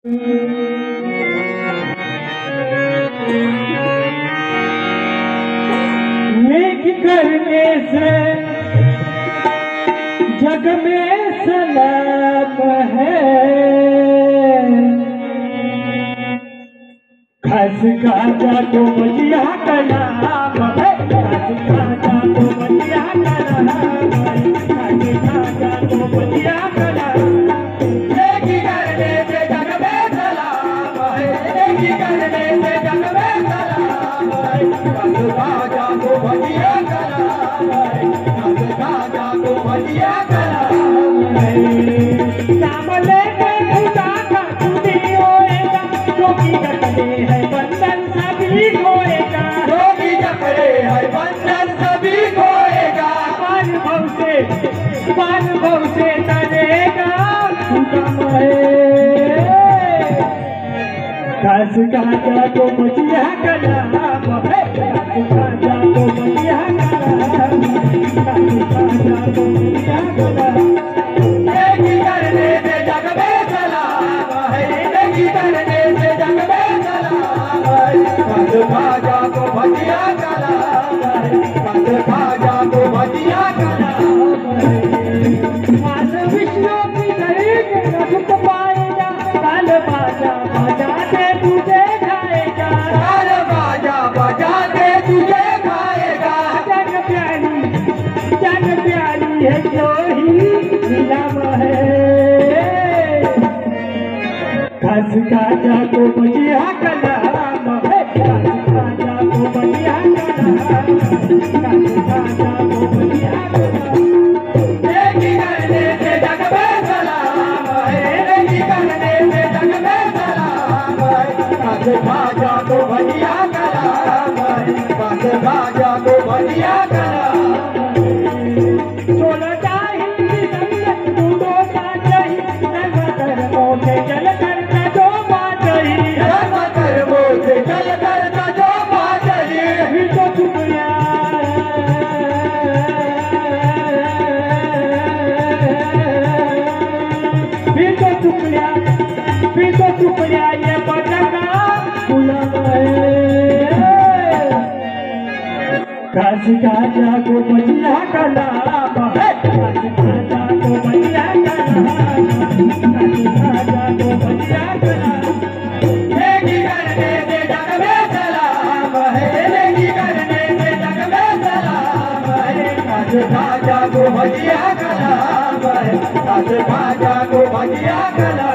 नेक करने से जग में सलाम है। खस खाजा को बजिया का नाम है। खस खाजा को बजिया का नाम है। खस खाजा को बजिया का नाम है। नेक करने से जग में सलाम है। नेक करने से जग में सलाम है। खस खाजा को बजिया का नाम है। खस खाजा को बजिया का नाम है। नाम लेके खुदा का खुदी होएगा। जो की जकड़े है बंधन सभी खोएगा। जो की जकड़े है बंधन सभी खोएगा। पान भव से तरेगा हुक्म है। खस खाजा को बजिया का नाम है। खस खाजा को बजिया का नाम है। खस खाजा को बजिया का नाम है। नेक करने से जग में सलाम है। नेक करने से जग में सलाम है। खस खाजा को बजिया का नाम है। खस खाजा को बजिया का नाम है। आज विष्णु की दरीक न झुक पाएगा। ताल बाजा बजाते तुझे खाएगा। ताल बाजा बजाते तुझे खाएगा। जग प्यारी है जो ही नीलम है। खस खाजा को बजिया का नाम है। खस खाजा को बजिया का नाम है। खस खाजा को बजिया का नाम है। नेक करने से जग में सलाम है। नेक करने से जग में सलाम है। खस खाजा को बजिया का नाम है। खस खाजा को बजिया का नाम है। सोलता हिंदी संगत दूधो साचही। धर्म कर्मों से जल कर जो बाचही। धर्म कर्मों से जल कर जो बाचही। फिर तो शुक्रिया ये बजगा गुलाम है। खस खाजा को बजिया का नाम है। खस खाजा को बजिया का नाम है। खस खाजा को बजिया का नाम है। नेक करने से जग में सलाम है। नेक करने से जग में सलाम है। खस खाजा को बजिया का नाम है। खस खाजा को बजिया का नाम है।